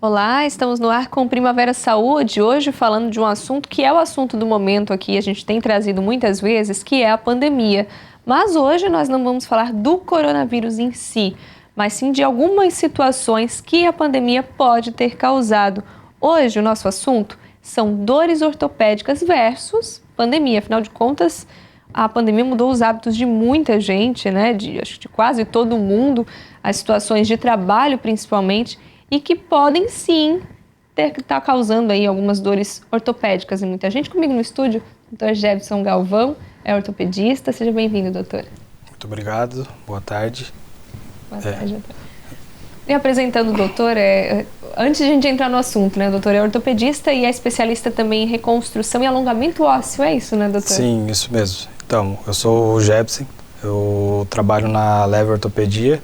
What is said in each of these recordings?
Olá, estamos no ar com Primavera Saúde, hoje falando de um assunto que é o assunto do momento aqui, a gente tem trazido muitas vezes, que é a pandemia. Mas hoje nós não vamos falar do coronavírus em si, mas sim de algumas situações que a pandemia pode ter causado. Hoje o nosso assunto são dores ortopédicas versus pandemia, afinal de contas, a pandemia mudou os hábitos de muita gente, né? Acho que de quase todo mundo, as situações de trabalho principalmente, e que podem sim estar causando aí algumas dores ortopédicas em muita gente. Comigo no estúdio, o Dr. Jebson Galvão, é ortopedista. Seja bem-vindo, doutor. Muito obrigado, boa tarde. Boa tarde, doutor. E apresentando o doutor, antes de a gente entrar no assunto, né? O doutor é ortopedista e é especialista também em reconstrução e alongamento ósseo, é isso, né, doutor? Sim, isso mesmo. Então, eu sou o Jebson, eu trabalho na Leve Ortopedia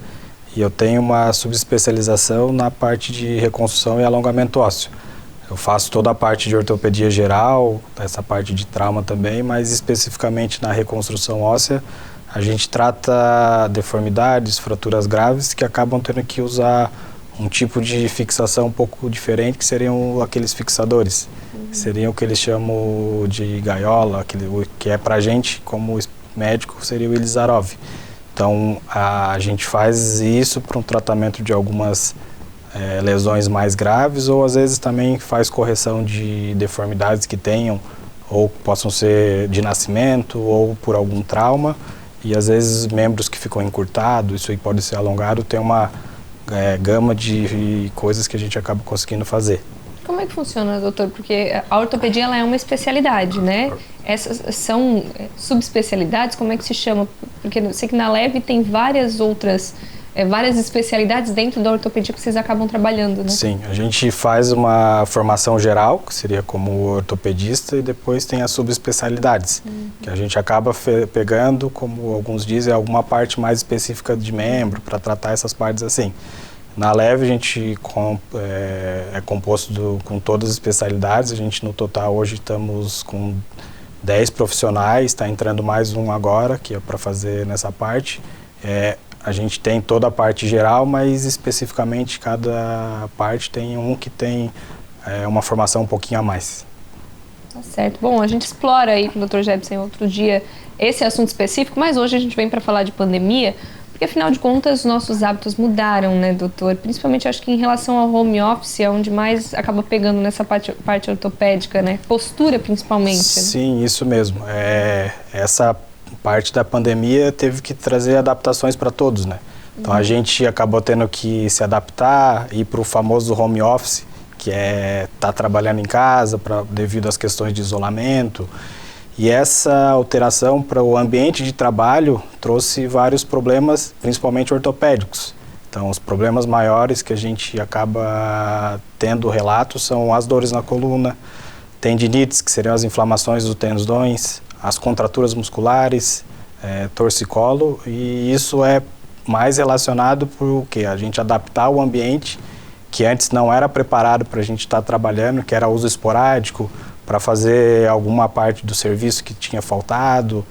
e eu tenho uma subespecialização na parte de reconstrução e alongamento ósseo. Eu faço toda a parte de ortopedia geral, essa parte de trauma também, mas especificamente na reconstrução óssea, a gente trata deformidades, fraturas graves que acabam tendo que usar um tipo de fixação um pouco diferente, que seriam aqueles fixadores. Seriam o que eles chamam de gaiola, o que é pra gente, como médico, seria o Ilizarov. Então, a gente faz isso para um tratamento de algumas lesões mais graves, ou às vezes também faz correção de deformidades que tenham, ou possam ser de nascimento, ou por algum trauma, e às vezes membros que ficam encurtados, isso aí pode ser alongado, tem uma gama de coisas que a gente acaba conseguindo fazer. Como é que funciona, doutor? Porque a ortopedia ela é uma especialidade, né? Essas são subespecialidades, como é que se chama? Porque eu sei que na Leve tem várias outras, várias especialidades dentro da ortopedia que vocês acabam trabalhando, né? Sim, a gente faz uma formação geral, que seria como ortopedista, e depois tem as subespecialidades, que a gente acaba pegando, como alguns dizem, alguma parte mais específica de membro, para tratar essas partes assim. Na Leve a gente é composto com todas as especialidades, a gente no total hoje estamos com 10 profissionais, está entrando mais um agora, que é para fazer nessa parte. A gente tem toda a parte geral, mas especificamente cada parte tem um que tem uma formação um pouquinho a mais. Tá certo. Bom, a gente explora aí com o Dr. Jebson outro dia esse assunto específico, mas hoje a gente vem para falar de pandemia, porque afinal de contas os nossos hábitos mudaram, né, doutor? Principalmente acho que em relação ao home office, é onde mais acaba pegando nessa parte ortopédica, né? Postura principalmente. Sim, né? Isso mesmo. Essa parte da pandemia teve que trazer adaptações para todos, né? Então a gente acabou tendo que se adaptar, ir para o famoso home office, que é estar trabalhando em casa devido às questões de isolamento. E essa alteração para o ambiente de trabalho trouxe vários problemas, principalmente ortopédicos. Então, os problemas maiores que a gente acaba tendo relato são as dores na coluna, tendinites, que seriam as inflamações dos tendões, as contraturas musculares, torcicolo, e isso é mais relacionado por quê? A gente adaptar o ambiente que antes não era preparado para a gente estar trabalhando, que era uso esporádico, para fazer alguma parte do serviço que tinha faltado,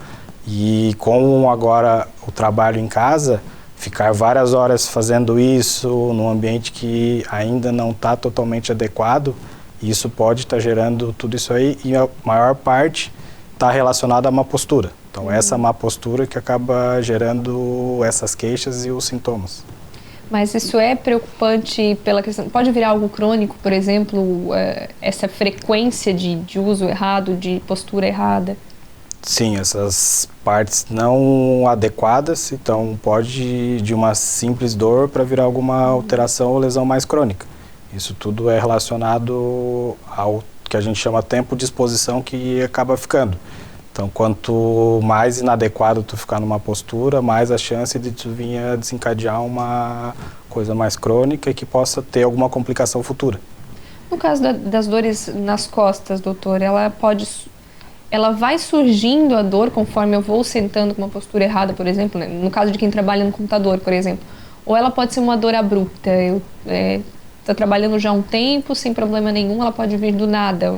e com agora o trabalho em casa, ficar várias horas fazendo isso num ambiente que ainda não está totalmente adequado, isso pode estar gerando tudo isso aí, e a maior parte está relacionada a má postura. Então essa má postura que acaba gerando essas queixas e os sintomas. Mas isso é preocupante pela questão... Pode virar algo crônico, por exemplo, essa frequência de uso errado, de postura errada? Sim, essas partes não adequadas, então pode ir de uma simples dor para virar alguma alteração ou lesão mais crônica. Isso tudo é relacionado ao que a gente chama tempo de exposição que acaba ficando. Então, quanto mais inadequado tu ficar numa postura, mais a chance de tu vir a desencadear uma coisa mais crônica e que possa ter alguma complicação futura. No caso das dores nas costas, doutor, ela vai surgindo a dor conforme eu vou sentando com uma postura errada, por exemplo, né? No caso de quem trabalha no computador, por exemplo. Ou ela pode ser uma dor abrupta, está trabalhando já há um tempo, sem problema nenhum, ela pode vir do nada.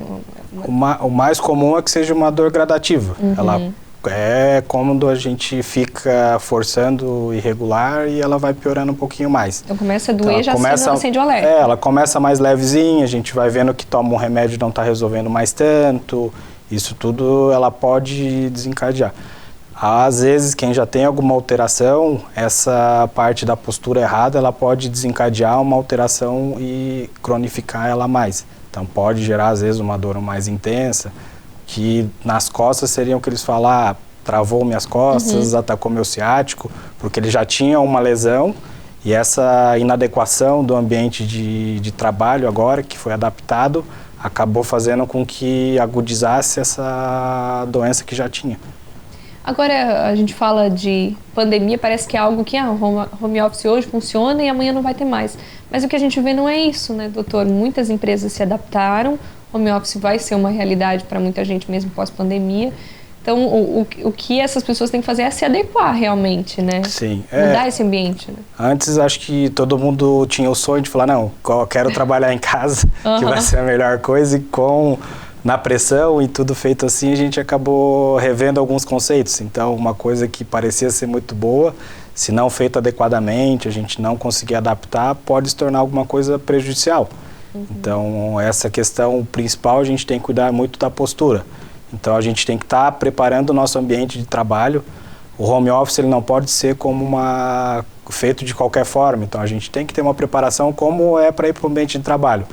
O mais comum é que seja uma dor gradativa. Ela é cômodo, a gente fica forçando irregular e ela vai piorando um pouquinho mais. Então começa a doer, já acende o alerta. Ela começa mais levezinha, a gente vai vendo que toma um remédio e não está resolvendo mais tanto. Isso tudo ela pode desencadear. Às vezes, quem já tem alguma alteração, essa parte da postura errada, ela pode desencadear uma alteração e cronificar ela mais. Então pode gerar, às vezes, uma dor mais intensa, que nas costas seriam o que eles falam, travou minhas costas, atacou meu ciático, porque ele já tinha uma lesão e essa inadequação do ambiente de trabalho agora, que foi adaptado, acabou fazendo com que agudizasse essa doença que já tinha. Agora, a gente fala de pandemia, parece que é algo que home office hoje funciona e amanhã não vai ter mais. Mas o que a gente vê não é isso, né, doutor? Muitas empresas se adaptaram, home office vai ser uma realidade para muita gente mesmo pós-pandemia. Então, o que essas pessoas têm que fazer é se adequar realmente, né? Sim. Mudar esse ambiente, né? Antes, acho que todo mundo tinha o sonho de falar, não, eu quero trabalhar em casa, que vai ser a melhor coisa, e na pressão e tudo feito assim, a gente acabou revendo alguns conceitos. Então, uma coisa que parecia ser muito boa, se não feita adequadamente, a gente não conseguir adaptar, pode se tornar alguma coisa prejudicial. Então, essa questão principal, a gente tem que cuidar muito da postura. Então, a gente tem que estar preparando o nosso ambiente de trabalho. O home office ele não pode ser como feito de qualquer forma. Então, a gente tem que ter uma preparação como é para ir para o ambiente de trabalho.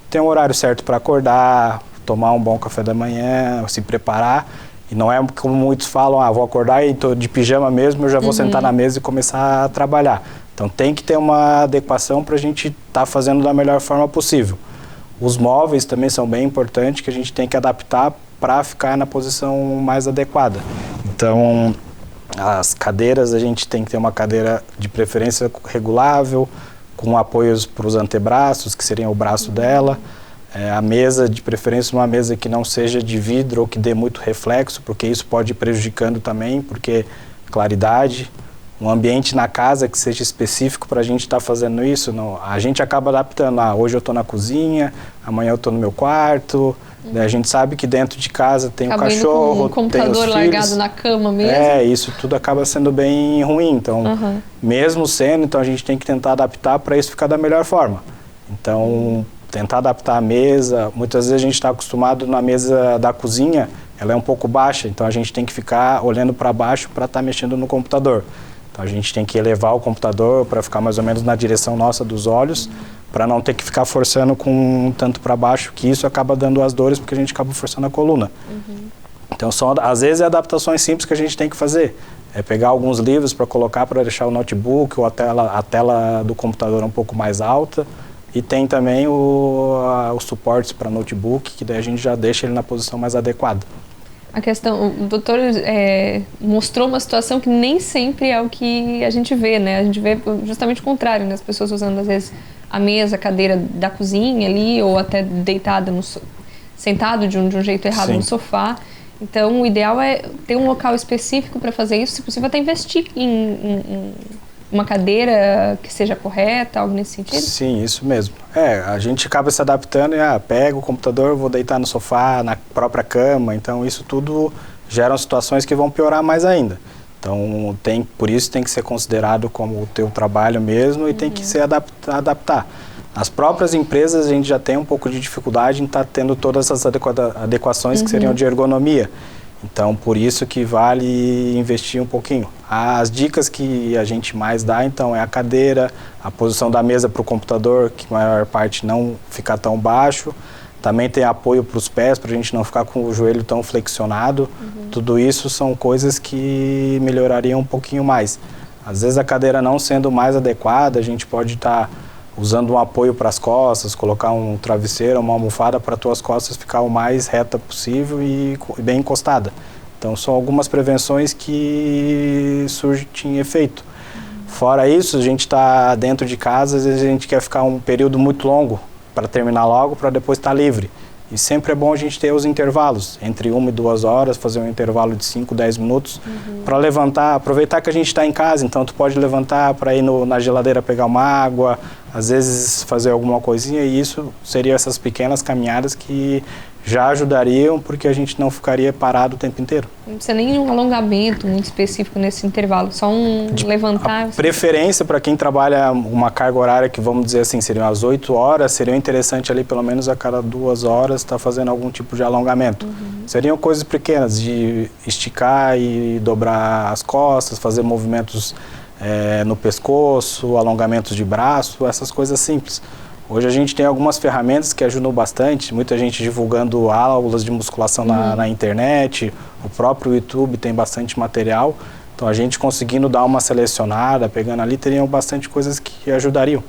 Tem um horário certo para acordar, tomar um bom café da manhã, se preparar. E não é como muitos falam, vou acordar e estou de pijama mesmo, eu já vou sentar na mesa e começar a trabalhar. Então tem que ter uma adequação para a gente estar fazendo da melhor forma possível. Os móveis também são bem importantes, que a gente tem que adaptar para ficar na posição mais adequada. Então, as cadeiras, a gente tem que ter uma cadeira de preferência regulável, com apoios para os antebraços, que seriam o braço dela. A mesa, de preferência, uma mesa que não seja de vidro ou que dê muito reflexo, porque isso pode ir prejudicando também, porque claridade. Um ambiente na casa que seja específico para a gente estar fazendo isso, não, a gente acaba adaptando. Hoje eu estou na cozinha, amanhã eu estou no meu quarto. A gente sabe que dentro de casa tem o cachorro, com o computador largado na cama mesmo. Isso tudo acaba sendo bem ruim. Então, mesmo sendo, então a gente tem que tentar adaptar para isso ficar da melhor forma. Então, tentar adaptar a mesa. Muitas vezes a gente está acostumado na mesa da cozinha, ela é um pouco baixa, então a gente tem que ficar olhando para baixo para estar mexendo no computador. Então a gente tem que elevar o computador para ficar mais ou menos na direção nossa dos olhos, para não ter que ficar forçando com tanto para baixo, que isso acaba dando as dores, porque a gente acaba forçando a coluna. Então às vezes é adaptações simples que a gente tem que fazer. É pegar alguns livros para colocar, para deixar o notebook ou a tela do computador um pouco mais alta. E tem também os suportes para notebook, que daí a gente já deixa ele na posição mais adequada. A questão, o doutor mostrou uma situação que nem sempre é o que a gente vê, né? A gente vê justamente o contrário, né? As pessoas usando, às vezes, a mesa, a cadeira da cozinha ali, ou até deitada, sentado de um jeito errado no sofá. Então, o ideal é ter um local específico para fazer isso, se possível até investir em uma cadeira que seja correta, algo nesse sentido? Sim, isso mesmo. A gente acaba se adaptando e pega o computador, vou deitar no sofá, na própria cama, então isso tudo geram situações que vão piorar mais ainda. Então, por isso tem que ser considerado como o teu trabalho mesmo e tem que se adaptar. As próprias empresas a gente já tem um pouco de dificuldade em estar tendo todas essas adequações que seriam de ergonomia. Então, por isso que vale investir um pouquinho. As dicas que a gente mais dá, então, é a cadeira, a posição da mesa para o computador, que a maior parte não ficar tão baixo. Também tem apoio para os pés, para a gente não ficar com o joelho tão flexionado. Tudo isso são coisas que melhorariam um pouquinho mais. Às vezes a cadeira não sendo mais adequada, a gente pode estar usando um apoio para as costas, colocar um travesseiro, uma almofada para as tuas costas ficar o mais reta possível e bem encostada. Então são algumas prevenções que surtem efeito. Fora isso, a gente está dentro de casa, às vezes a gente quer ficar um período muito longo para terminar logo, para depois estar livre. E sempre é bom a gente ter os intervalos, entre 1 e 2 horas, fazer um intervalo de 5, 10 minutos, para levantar, aproveitar que a gente está em casa, então tu pode levantar para ir na geladeira pegar uma água, às vezes fazer alguma coisinha, e isso seria essas pequenas caminhadas que já ajudariam, porque a gente não ficaria parado o tempo inteiro. Não precisa nem um alongamento muito específico nesse intervalo, só levantar. A preferência para quem trabalha uma carga horária que, vamos dizer assim, seriam as 8 horas, seria interessante ali pelo menos a cada 2 horas estar fazendo algum tipo de alongamento. Seriam coisas pequenas, de esticar e dobrar as costas, fazer movimentos no pescoço, alongamentos de braço, essas coisas simples. Hoje a gente tem algumas ferramentas que ajudam bastante, muita gente divulgando aulas de musculação na internet, o próprio YouTube tem bastante material, então a gente conseguindo dar uma selecionada, pegando ali, teriam bastante coisas que ajudariam.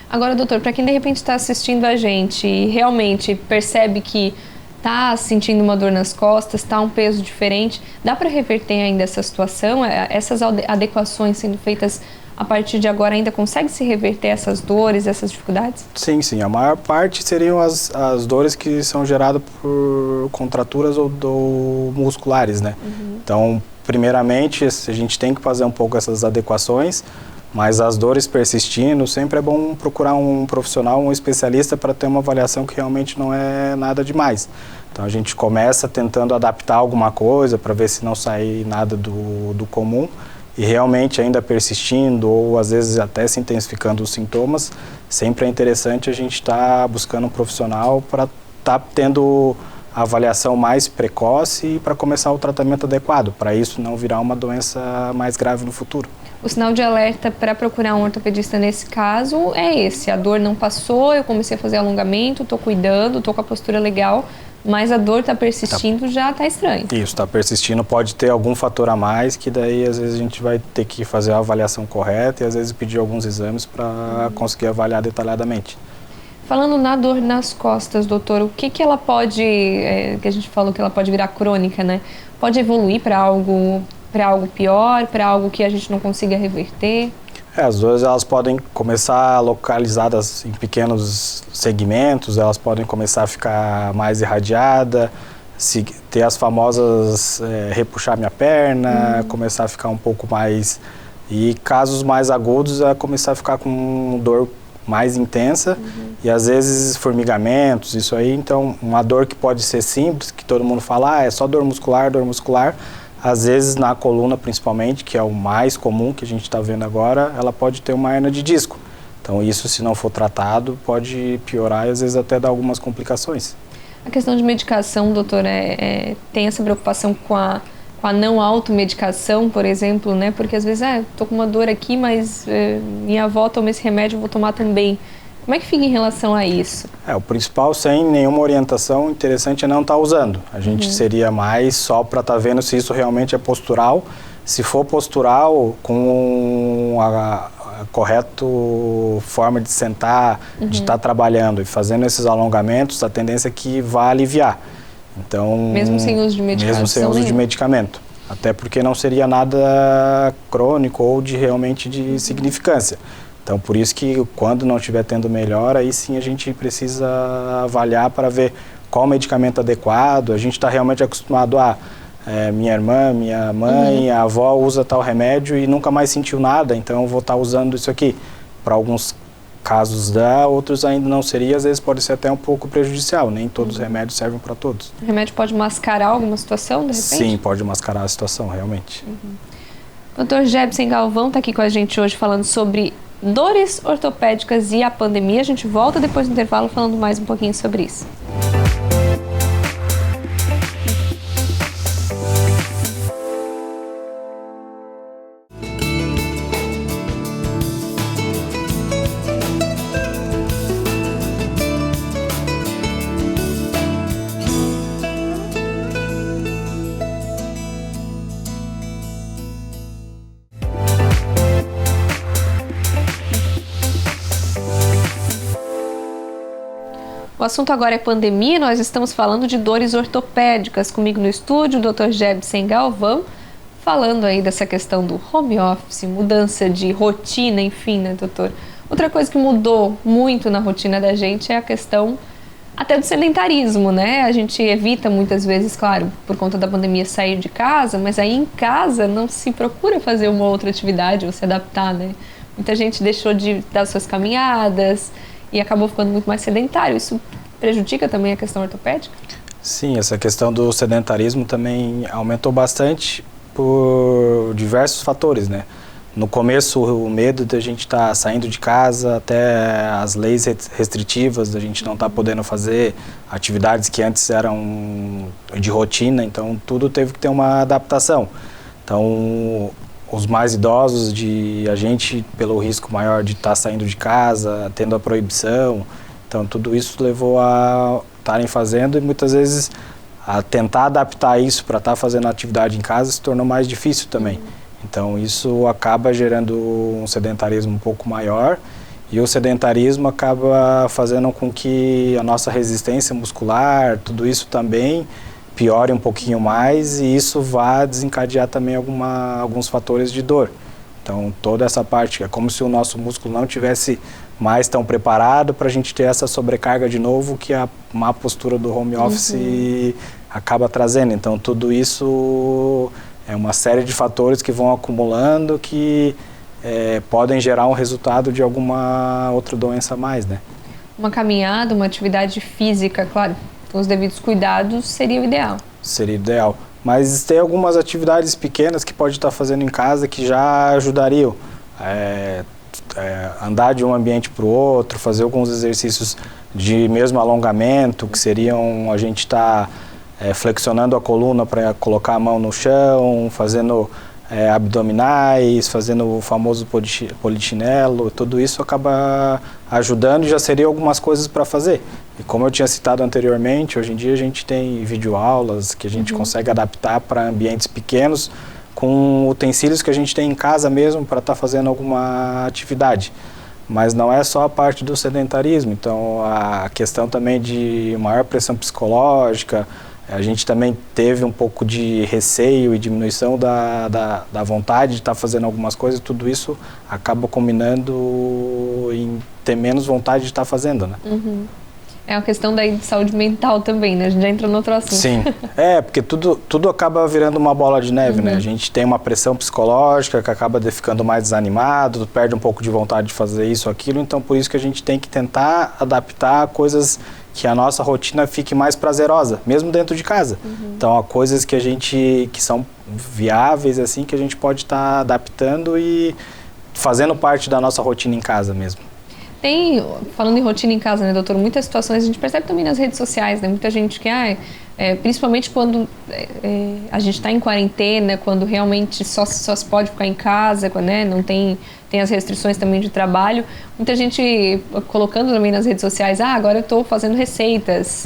Agora, doutor, para quem de repente está assistindo a gente e realmente percebe que está sentindo uma dor nas costas, está um peso diferente, dá para reverter ainda essa situação? Essas adequações sendo feitas a partir de agora ainda consegue se reverter essas dores, essas dificuldades? Sim, sim. A maior parte seriam as dores que são geradas por contraturas ou musculares, né? Então, primeiramente, a gente tem que fazer um pouco essas adequações, mas as dores persistindo, sempre é bom procurar um profissional, um especialista para ter uma avaliação que realmente não é nada demais. Então, a gente começa tentando adaptar alguma coisa para ver se não sai nada do comum, e realmente ainda persistindo ou às vezes até se intensificando os sintomas, sempre é interessante a gente estar buscando um profissional para estar tendo a avaliação mais precoce e para começar o tratamento adequado, para isso não virar uma doença mais grave no futuro. O sinal de alerta para procurar um ortopedista nesse caso é esse: a dor não passou, eu comecei a fazer alongamento, estou cuidando, estou com a postura legal, mas a dor está persistindo, já está estranho. Isso, está persistindo, pode ter algum fator a mais, que daí às vezes a gente vai ter que fazer a avaliação correta e às vezes pedir alguns exames para conseguir avaliar detalhadamente. Falando na dor nas costas, doutor, o que ela pode, que a gente falou que ela pode virar crônica, né? Pode evoluir para algo pior, para algo que a gente não consiga reverter? As dores elas podem começar localizadas em pequenos segmentos, elas podem começar a ficar mais irradiadas, ter as famosas repuxar minha perna, começar a ficar um pouco mais... E casos mais agudos, começar a ficar com dor mais intensa e às vezes formigamentos, isso aí. Então, uma dor que pode ser simples, que todo mundo fala, é só dor muscular, às vezes na coluna principalmente, que é o mais comum que a gente está vendo agora, ela pode ter uma hernia de disco. Então isso, se não for tratado, pode piorar e às vezes até dar algumas complicações. A questão de medicação, doutor, tem essa preocupação com a não automedicação, por exemplo, né? Porque às vezes, tô com uma dor aqui, mas minha avó toma esse remédio, eu vou tomar também. Como é que fica em relação a isso? O principal, sem nenhuma orientação, interessante é não estar usando. A gente seria mais só para estar vendo se isso realmente é postural. Se for postural, com a correta forma de sentar, de estar trabalhando e fazendo esses alongamentos, a tendência é que vá aliviar. Então, mesmo sem uso de medicação? Mesmo sem uso de medicamento. Até porque não seria nada crônico ou realmente de significância. Então, por isso que quando não estiver tendo melhora, aí sim a gente precisa avaliar para ver qual medicamento adequado. A gente está realmente acostumado a minha irmã, minha mãe, a avó usa tal remédio e nunca mais sentiu nada, então eu vou estar usando isso aqui. Para alguns casos dá, outros ainda não seria, às vezes pode ser até um pouco prejudicial, nem todos os remédios servem para todos. O remédio pode mascarar alguma situação, de repente? Sim, pode mascarar a situação, realmente. Dr. Jebsen Galvão está aqui com a gente hoje falando sobre dores ortopédicas e a pandemia. A gente volta depois do intervalo falando mais um pouquinho sobre isso. O assunto agora é pandemia, nós estamos falando de dores ortopédicas. Comigo no estúdio, o Dr. Jebsen Galvão, falando aí dessa questão do home office, mudança de rotina, enfim, né, doutor? Outra coisa que mudou muito na rotina da gente é a questão até do sedentarismo, né? A gente evita muitas vezes, claro, por conta da pandemia, sair de casa, mas aí em casa não se procura fazer uma outra atividade ou se adaptar, né? Muita gente deixou de dar suas caminhadas e acabou ficando muito mais sedentário. Isso prejudica também a questão ortopédica? Sim, essa questão do sedentarismo também aumentou bastante por diversos fatores, né? No começo, o medo da gente estar saindo de casa, até as leis restritivas, da gente não estar podendo fazer atividades que antes eram de rotina, então tudo teve que ter uma adaptação. Então, os mais idosos, a gente, pelo risco maior de estar saindo de casa, tendo a proibição, então tudo isso levou a estarem fazendo e muitas vezes a tentar adaptar isso para estar fazendo atividade em casa se tornou mais difícil também. Então isso acaba gerando um sedentarismo um pouco maior e o sedentarismo acaba fazendo com que a nossa resistência muscular, tudo isso também piore um pouquinho mais e isso vá desencadear também alguns fatores de dor. Então toda essa parte é como se o nosso músculo não tivesse mais tão preparado para a gente ter essa sobrecarga de novo que a má postura do home office acaba trazendo. Então tudo isso é uma série de fatores que vão acumulando que podem gerar um resultado de alguma outra doença a mais, né? Uma caminhada, uma atividade física, claro, com os devidos cuidados, seria o ideal. Seria ideal. Mas tem algumas atividades pequenas que pode estar fazendo em casa que já ajudariam. Andar de um ambiente para o outro, fazer alguns exercícios de mesmo alongamento, que seriam a gente estar flexionando a coluna para colocar a mão no chão, fazendo abdominais, fazendo o famoso polichinelo, tudo isso acaba ajudando e já seriam algumas coisas para fazer. E como eu tinha citado anteriormente, hoje em dia a gente tem videoaulas que a gente consegue adaptar para ambientes pequenos com utensílios que a gente tem em casa mesmo para estar fazendo alguma atividade. Mas não é só a parte do sedentarismo, então a questão também de maior pressão psicológica, a gente também teve um pouco de receio e diminuição da vontade de estar fazendo algumas coisas, tudo isso acaba combinando em ter menos vontade de estar fazendo, né? É uma questão daí de saúde mental também, né? A gente já entra no outro assunto. Sim, porque tudo acaba virando uma bola de neve, né? A gente tem uma pressão psicológica que acaba ficando mais desanimado, perde um pouco de vontade de fazer isso, aquilo, então por isso que a gente tem que tentar adaptar coisas que a nossa rotina fique mais prazerosa, mesmo dentro de casa. Então, há coisas que são viáveis, assim, que a gente pode estar adaptando e fazendo parte da nossa rotina em casa mesmo. Falando em rotina em casa, né, doutor, muitas situações a gente percebe também nas redes sociais, né, muita gente que, principalmente quando a gente está em quarentena, quando realmente só se pode ficar em casa, quando, né, não tem as restrições também de trabalho, muita gente colocando também nas redes sociais, agora eu estou fazendo receitas,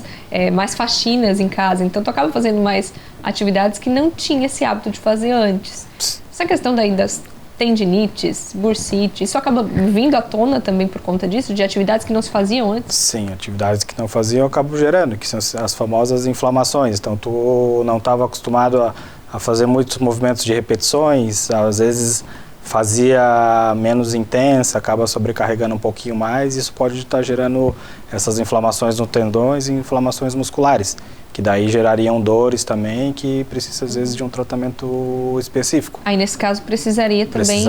mais faxinas em casa, então tu acaba fazendo mais atividades que não tinha esse hábito de fazer antes. Essa questão daí das tendinites, bursite, isso acaba vindo à tona também por conta disso, de atividades que não se faziam antes? Sim, atividades que não faziam acabam gerando, que são as famosas inflamações. Então, tu não estava acostumado a fazer muitos movimentos de repetições, às vezes fazia menos intensa, acaba sobrecarregando um pouquinho mais, isso pode estar gerando essas inflamações nos tendões e inflamações musculares, que daí gerariam dores também, que precisa às vezes de um tratamento específico. Aí nesse caso precisaria também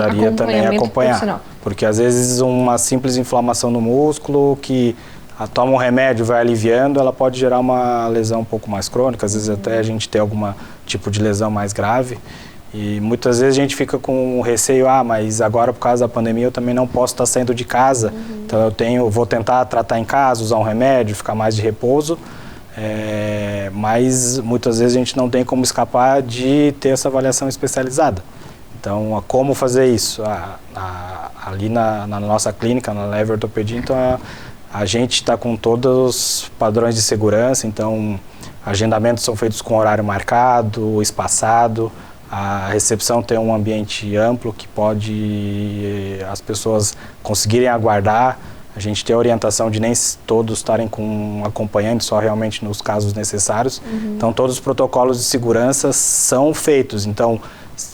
acompanhar, porque às vezes uma simples inflamação no músculo que toma um remédio, vai aliviando, ela pode gerar uma lesão um pouco mais crônica, às vezes até a gente tem algum tipo de lesão mais grave. E muitas vezes a gente fica com receio, mas agora por causa da pandemia eu também não posso estar saindo de casa, então vou tentar tratar em casa, usar um remédio, ficar mais de repouso, mas muitas vezes a gente não tem como escapar de ter essa avaliação especializada. Então, como fazer isso? Ali na nossa clínica, na Leve Ortopedia, então a gente está com todos os padrões de segurança, então agendamentos são feitos com horário marcado, espaçado. A recepção tem um ambiente amplo que pode as pessoas conseguirem aguardar. A gente tem a orientação de nem todos estarem com um acompanhante, só realmente nos casos necessários. Então, todos os protocolos de segurança são feitos. Então,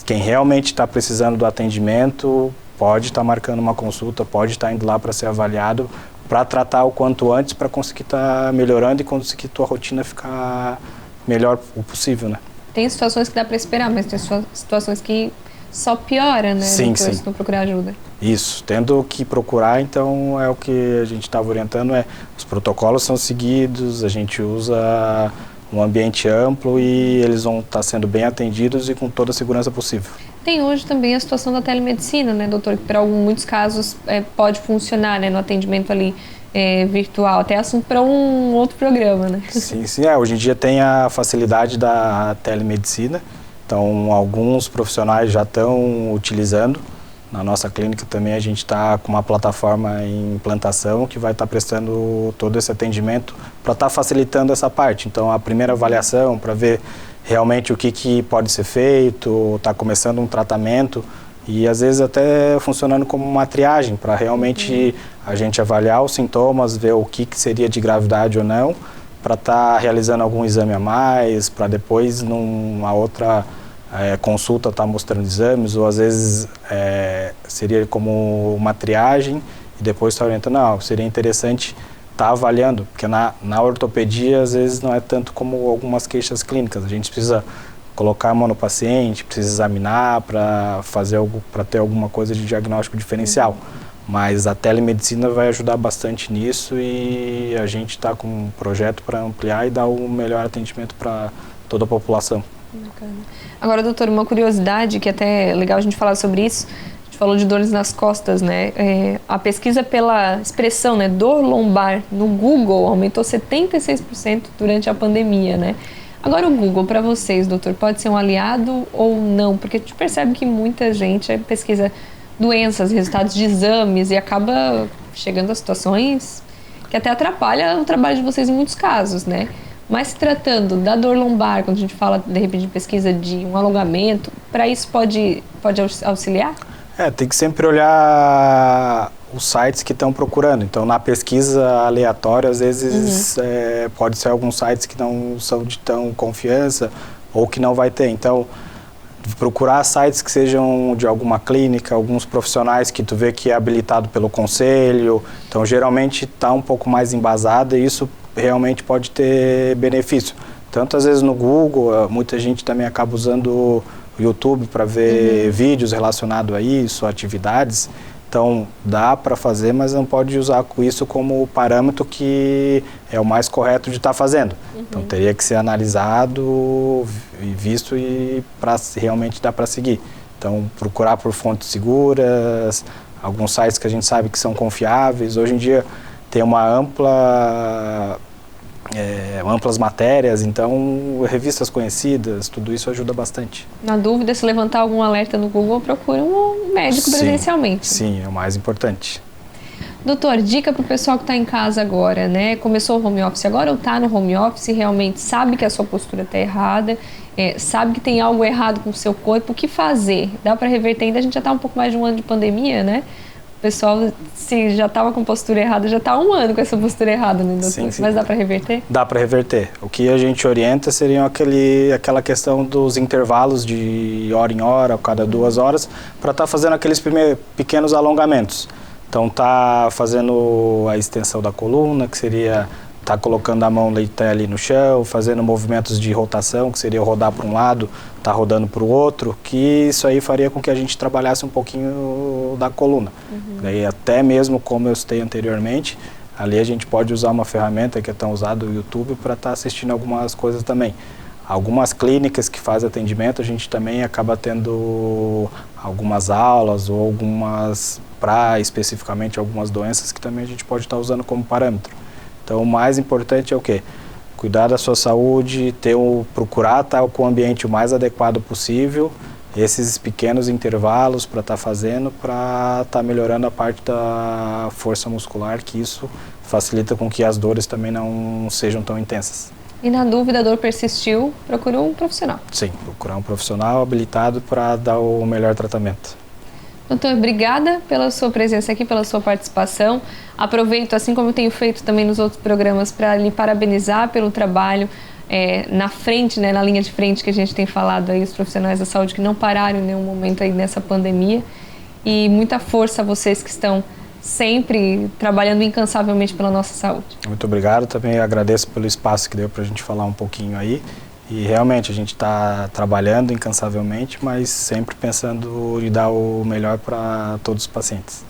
quem realmente está precisando do atendimento pode estar marcando uma consulta, pode estar indo lá para ser avaliado, para tratar o quanto antes, para conseguir estar melhorando e conseguir tua rotina ficar melhor o possível, né? Tem situações que dá para esperar, mas tem situações que só piora, né? Sim, doutor, sim. se não procurar ajuda. Isso, tendo que procurar, então é o que a gente estava orientando, os protocolos são seguidos, a gente usa um ambiente amplo e eles vão estar sendo bem atendidos e com toda a segurança possível. Tem hoje também a situação da telemedicina, né, doutor? Que para muitos casos pode funcionar, né, no atendimento ali virtual. Até assunto para um outro programa, né? Sim, sim. Hoje em dia tem a facilidade da telemedicina, então alguns profissionais já estão utilizando. Na nossa clínica também a gente está com uma plataforma em implantação que vai estar prestando todo esse atendimento para estar facilitando essa parte. Então a primeira avaliação para ver realmente o que pode ser feito, está começando um tratamento e às vezes até funcionando como uma triagem para realmente a gente avaliar os sintomas, ver o que seria de gravidade ou não, para estar realizando algum exame a mais, para depois numa outra consulta estar mostrando exames, ou às vezes seria como uma triagem e depois estar orientando, não, seria interessante estar avaliando, porque na ortopedia às vezes não é tanto como algumas queixas clínicas, a gente precisa colocar a mão no paciente, precisa examinar para ter alguma coisa de diagnóstico diferencial. Mas a telemedicina vai ajudar bastante nisso e a gente está com um projeto para ampliar e dar o melhor atendimento para toda a população. Bacana. Agora, doutor, uma curiosidade que até é legal a gente falar sobre isso. A gente falou de dores nas costas, né? A pesquisa pela expressão, né, dor lombar no Google aumentou 76% durante a pandemia, né? Agora, o Google, para vocês, doutor, pode ser um aliado ou não? Porque a gente percebe que muita gente pesquisa doenças, resultados de exames e acaba chegando a situações que até atrapalham o trabalho de vocês em muitos casos, né? Mas se tratando da dor lombar, quando a gente fala, de repente, de pesquisa de um alongamento, para isso pode auxiliar? Tem que sempre olhar os sites que estão procurando. Então, na pesquisa aleatória, às vezes, pode ser alguns sites que não são de tão confiança ou que não vai ter. Então, procurar sites que sejam de alguma clínica, alguns profissionais que tu vê que é habilitado pelo conselho. Então, geralmente, está um pouco mais embasado e isso realmente pode ter benefício. Tanto às vezes no Google, muita gente também acaba usando o YouTube para ver vídeos relacionados a isso, atividades. Então dá para fazer, mas não pode usar isso como parâmetro que é o mais correto de estar fazendo. Então teria que ser analisado e visto e realmente dá para seguir. Então procurar por fontes seguras, alguns sites que a gente sabe que são confiáveis. Hoje em dia tem uma amplas matérias, então revistas conhecidas, tudo isso ajuda bastante. Na dúvida, se levantar algum alerta no Google, procure um médico presencialmente. Sim, é o mais importante. Doutor, dica para o pessoal que está em casa agora, né? Começou o home office agora ou está no home office e realmente sabe que a sua postura está errada, sabe que tem algo errado com o seu corpo, o que fazer? Dá para reverter ainda? A gente já está um pouco mais de um ano de pandemia, né? O pessoal, se já estava com postura errada, já está há um ano com essa postura errada, né, doutor? Sim, sim. Mas dá para reverter? Dá para reverter. O que a gente orienta seriam aquela questão dos intervalos de hora em hora, a cada 2 horas, para estar fazendo aqueles pequenos alongamentos. Então, tá fazendo a extensão da coluna, que seria tá colocando a mão ali no chão, fazendo movimentos de rotação, que seria rodar para um lado, tá rodando para o outro, que isso aí faria com que a gente trabalhasse um pouquinho da coluna. Daí até mesmo como eu citei anteriormente, ali a gente pode usar uma ferramenta que é tão usada no YouTube para estar assistindo algumas coisas também. Algumas clínicas que fazem atendimento, a gente também acaba tendo algumas aulas ou algumas, para especificamente algumas doenças que também a gente pode estar usando como parâmetro. Então, o mais importante é o quê? Cuidar da sua saúde, procurar estar com o ambiente o mais adequado possível, esses pequenos intervalos para estar fazendo, para estar melhorando a parte da força muscular, que isso facilita com que as dores também não sejam tão intensas. E na dúvida, a dor persistiu, procura um profissional. Sim, procurar um profissional habilitado para dar o melhor tratamento. Doutor, obrigada pela sua presença aqui, pela sua participação. Aproveito, assim como eu tenho feito também nos outros programas, para lhe parabenizar pelo trabalho na frente, né, na linha de frente que a gente tem falado aí, os profissionais da saúde que não pararam em nenhum momento aí nessa pandemia. E muita força a vocês que estão sempre trabalhando incansavelmente pela nossa saúde. Muito obrigado, também agradeço pelo espaço que deu para a gente falar um pouquinho aí. E realmente a gente está trabalhando incansavelmente, mas sempre pensando em dar o melhor para todos os pacientes.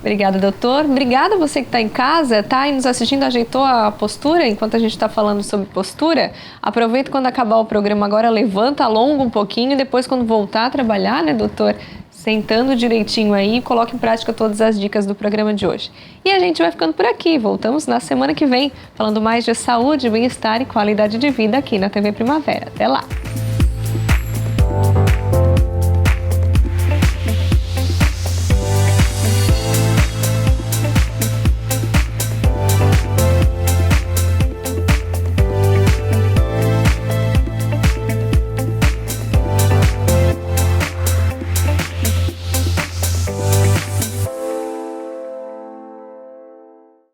Obrigada, doutor. Obrigada a você que está em casa, está aí nos assistindo, ajeitou a postura enquanto a gente está falando sobre postura. Aproveita quando acabar o programa agora, levanta, alonga um pouquinho, e depois quando voltar a trabalhar, né, doutor? Sentando direitinho aí, coloque em prática todas as dicas do programa de hoje. E a gente vai ficando por aqui, voltamos na semana que vem, falando mais de saúde, bem-estar e qualidade de vida aqui na TV Primavera. Até lá!